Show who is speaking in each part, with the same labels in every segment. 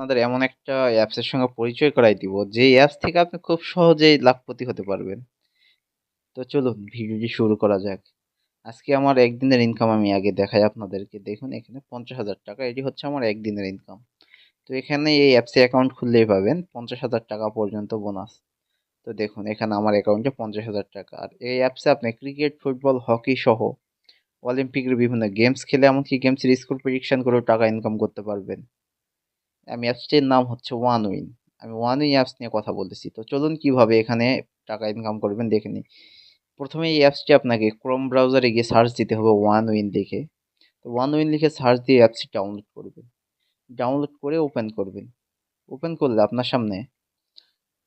Speaker 1: আপনাদের এমন একটা অ্যাপসের সঙ্গে পরিচয় করাই দিব, যেই অ্যাপস থেকে আপনি খুব সহজেই লাখপতি হতে পারবেন। তো চলুন ভিডিওটি শুরু করা যাক। আজকে আমার একদিনের ইনকাম আমি আগে দেখাই আপনাদেরকে। দেখুন এখানে 50,000 টাকা, এটি হচ্ছে আমার একদিনের ইনকাম। তো এখানে এই অ্যাপসে অ্যাকাউন্ট খুললেই পাবেন 50,000 টাকা পর্যন্ত বোনাস। তো দেখুন এখানে আমার অ্যাকাউন্টে 50,000 টাকা। আর এই অ্যাপসে আপনি ক্রিকেট, ফুটবল, হকি সহ অলিম্পিকের বিভিন্ন গেমস খেলে, এমনকি গেমসের স্কোর প্রেডিকশন করেও টাকা ইনকাম করতে পারবেন। আমি অ্যাপসটির নাম হচ্ছে ওয়ান উইন। আমি ওয়ান উইন অ্যাপস নিয়ে কথা বলতেছি। তো চলুন কিভাবে এখানে টাকা ইনকাম করবেন দেখে নিই। প্রথমে এই অ্যাপসটি আপনাকে ক্রোম ব্রাউজারে গিয়ে সার্চ দিতে হবে ওয়ান উইন লিখে। তো ওয়ান উইন লিখে সার্চ দিয়ে অ্যাপসটি ডাউনলোড করবেন। ডাউনলোড করে ওপেন করবেন। ওপেন করলে আপনার সামনে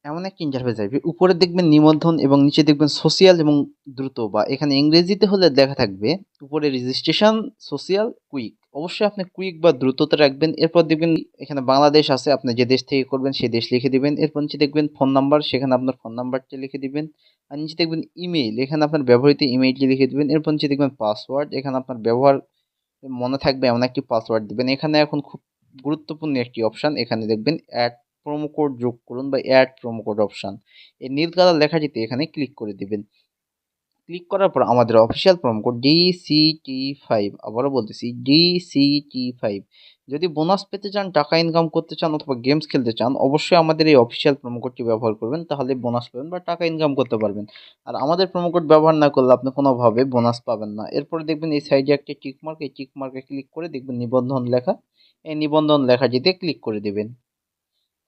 Speaker 1: এমন একটা ইন্টারফেস আসবে। উপরে দেখবেন নিবন্ধন এবং নিচে দেখবেন সোশিয়াল এবং দ্রুত, বা এখানে ইংরেজিতে হলে লেখা থাকবে উপরে রেজিস্ট্রেশন, সোশিয়াল, কুইক। অবশ্যই আপনি কুইক বা দ্রুততে রাখবেন। এরপর দেখবেন এখানে বাংলাদেশ আছে, আপনি যে দেশ থেকে করবেন সেই দেশ লিখে দিবেন। এরপর নিচে দেখবেন ফোন নাম্বার, সেখানে আপনার ফোন নাম্বারটি লিখে দিবেন। আর নিচে দেখবেন ইমেইল, এখানে আপনার ব্যবহৃত ইমেইলটি লিখে দিবেন। এরপর নিচে দেখবেন পাসওয়ার্ড, এখানে আপনার ব্যবহার মনে থাকবে এমন একটি পাসওয়ার্ড দিবেন। এখানে এখন খুব গুরুত্বপূর্ণ একটি অপশন, এখানে দেখবেন অ্যাড প্রোমো কোড যোগ করুন বা অ্যাড প্রোমো কোড অপশন। এই নীল কালার লেখাটিতে এখানে ক্লিক করে দিবেন। ক্লিক করার পর আমাদের অফিসিয়াল প্রোমো কোড DCT5, আবারও বলতেছি DCT5। যদি বোনাস পেতে চান, টাকা ইনকাম করতে চান অথবা গেমস খেলতে চান, অবশ্যই আমাদের এই অফিসিয়াল প্রোমো কোডটি ব্যবহার করবেন, তাহলে বোনাস পাবেন বা টাকা ইনকাম করতে পারবেন। আর আমাদের প্রোমো কোড ব্যবহার না করলে আপনি কোনোভাবে বোনাস পাবেন না। এরপরে দেখবেন এই সাইডে একটা টিকমার্ক, এই টিকমার্কে ক্লিক করে দেখবেন নিবন্ধন লেখা, এই নিবন্ধন লেখাটিতে ক্লিক করে দেবেন।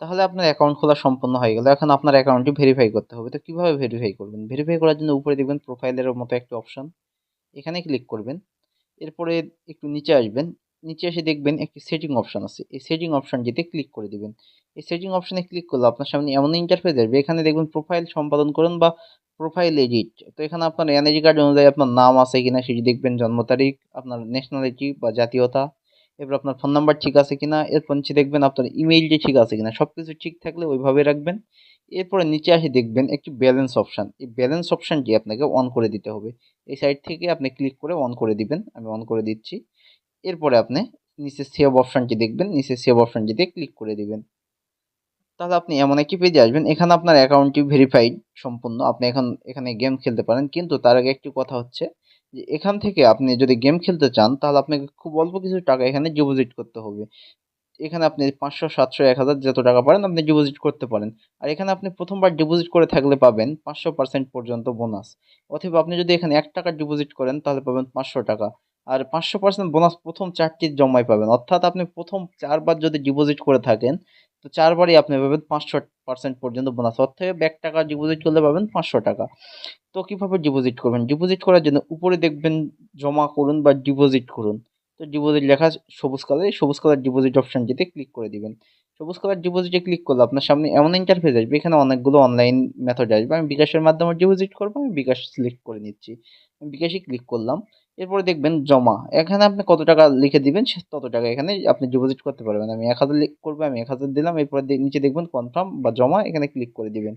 Speaker 1: তাহলে আপনার অ্যাকাউন্ট খোলা সম্পন্ন হয়ে গেল। এখন আপনার অ্যাকাউন্টটি ভেরিফাই করতে হবে। তো কিভাবে ভেরিফাই করবেন? ভেরিফাই করার জন্য উপরে দেখবেন প্রোফাইলের মতো একটা অপশন, এখানে ক্লিক করবেন। এরপরে একটু নিচে আসবেন। নিচে এসে দেখবেন একটি সেটিং অপশন আছে, এই সেটিং অপশনটিতে ক্লিক করে দিবেন। এই সেটিং অপশনে ক্লিক করলে আপনার সামনে এমন ইন্টারফেস আসবে, এখানে দেখবেন প্রোফাইল সম্পাদন করুন বা প্রোফাইল এডিট। তো এখানে আপনার এনআইডি কার্ড অনুযায়ী আপনার নাম আছে কিনা সেটি দেখবেন, জন্ম তারিখ, আপনার ন্যাশনালিটি বা জাতীয়তা, এরপর আপনার ফোন নাম্বার ঠিক আছে কিনা, এরপর নিচে দেখবেন আপনার ইমেইলটি ঠিক আছে কিনা। সবকিছু ঠিক থাকলে ওইভাবে রাখবেন। এরপরে নিচে আসে দেখবেন একটি ব্যালেন্স অপশন, এই ব্যালেন্স অপশনটি আপনাকে অন করে দিতে হবে। এই সাইড থেকে আপনি ক্লিক করে অন করে দিবেন। আমি অন করে দিচ্ছি। এরপরে আপনি নিচে সেভ অপশনটি দেখবেন, নিচে সেভ অপশনটিতে ক্লিক করে দিবেন। তাহলে আপনি এমন একটি পেজে আসবেন, এখানে আপনার অ্যাকাউন্টটি ভেরিফাইড সম্পূর্ণ, আপনি এখন এখানে গেম খেলতে পারেন। কিন্তু তার আগে একটি কথা হচ্ছে যে এখান থেকে আপনি যদি গেম খেলতে চান, তাহলে আপনাকে খুব অল্প কিছু টাকা এখানে ডিপোজিট করতে হবে। এখানে আপনি 500, 700, 1000 যত টাকা পারেন আপনি ডিপোজিট করতে পারেন। আর এখানে আপনি প্রথমবার ডিপোজিট করে থাকলে পাবেন 500% পর্যন্ত বোনাস। অথবা আপনি যদি এখানে 1 টাকা ডিপোজিট করেন তাহলে পাবেন 500 টাকা। আর 500% বোনাস প্রথম 4টি জমায় পাবেন। অর্থাৎ আপনি প্রথম 4 বার যদি ডিপোজিট করে থাকেন, তো 4 বারই আপনি পাবেন 500% পর্যন্ত বোনাস। অর্থাৎ 1 টাকা ডিপোজিট করলে পাবেন 500 টাকা। তো কিভাবে ডিপোজিট করবেন? ডিপোজিট করার জন্য উপরে দেখবেন জমা করুন বা ডিপোজিট করুন। তো ডিপোজিট লেখা সবুজ কালার, এই সবুজ কালার ডিপোজিট অপশনটিতে ক্লিক করে দিবেন। সবুজ কালার ডিপোজিটে ক্লিক করলে আপনার সামনে এমন ইন্টারফেস আসবে, এখানে অনেকগুলো অনলাইন মেথড আসবে। আমি বিকাশের মাধ্যমে ডিপোজিট করবো, আমি বিকাশ সিলেক্ট করে নিচ্ছি। আমি বিকাশে ক্লিক করলাম। এরপরে দেখবেন জমা, এখানে আপনি কত টাকা লিখে দিবেন তত টাকা এখানে আপনি ডিপোজিট করতে পারবেন। আমি 1000 করবো, আমি 1000 দিলাম। এরপরে নিচে দেখবেন কনফার্ম বা জমা, এখানে ক্লিক করে দিবেন।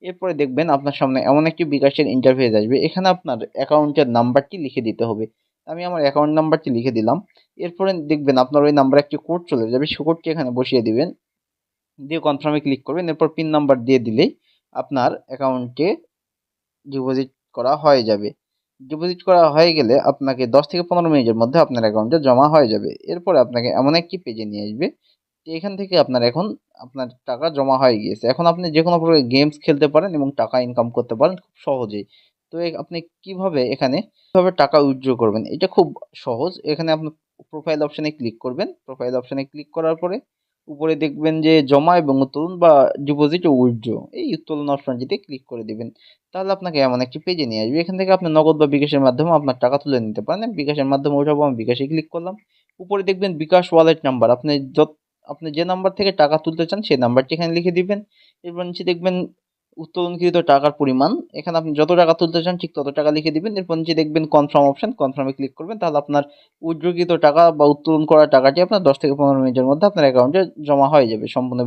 Speaker 1: এরপরে দেখবেন আপনার সামনে এমন একটি বিকাশের ইন্টারফেস আসবে, এখানে আপনার অ্যাকাউন্টের নাম্বারটি লিখে দিতে হবে। আমি আমার অ্যাকাউন্ট নাম্বারটি লিখে দিলাম। এরপরে দেখবেন আপনার ওই নাম্বারে একটি কোড চলে যাবে, সেই কোডটি এখানে বসিয়ে দিবেন, দিয়ে কনফার্মে ক্লিক করবেন। এরপর পিন নাম্বার দিয়ে দিলেই আপনার অ্যাকাউন্টে ডিপোজিট করা হয়ে যাবে। ডিপোজিট করা হয়ে গেলে আপনাকে 10 থেকে 15 মিনিটের মধ্যে আপনার অ্যাকাউন্টে জমা হয়ে যাবে। এরপরে আপনাকে এমন একটি পেজে নিয়ে আসবে, যে এখান থেকে আপনার টাকা জমা হয়ে গিয়েছে। এখন আপনি যে কোনো প্রকার গেমস খেলতে পারেন এবং টাকা ইনকাম করতে পারেন খুব সহজেই। তো আপনি কিভাবে টাকা উইথড্র করবেন, এটা খুব সহজ। এখানে আপনি প্রোফাইল অপশনে ক্লিক করবেন। প্রোফাইল অপশনে ক্লিক করার পরে উপরে দেখবেন যে জমা এবং উত্তোলন বা ডিপোজিট ও উইথড্র, এই উত্তোলন অপশনটিতে ক্লিক করে দিবেন। তাহলে আপনাকে এমন একটি পেজে নিয়ে আসবে, এখান থেকে আপনি নগদ বা বিকাশের মাধ্যমে আপনার টাকা তুলে নিতে পারেন। আমি বিকাশের মাধ্যমে উঠাবো, আমি বিকাশে ক্লিক করলাম। উপরে দেখবেন বিকাশ ওয়ালেট নাম্বার, আপনি যে নাম্বার থেকে টাকা তুলতে চান সেই নাম্বারটি এখানে লিখে দিবেন। এরপর নিচে দেখবেন উত্তোলনকৃত টাকার পরিমাণ, এখানে আপনি যত টাকা তুলতে চান ঠিক তত টাকা লিখে দিবেন। এরপর নিচে দেখবেন কনফার্ম অপশন, কনফার্মে ক্লিক করবেন। তাহলে আপনার উইথড্রকৃত টাকা বা উত্তোলন করা টাকাটি আপনার 10 থেকে 15 মিনিটের মধ্যে আপনার অ্যাকাউন্টে জমা হয়ে যাবে সম্পূর্ণ।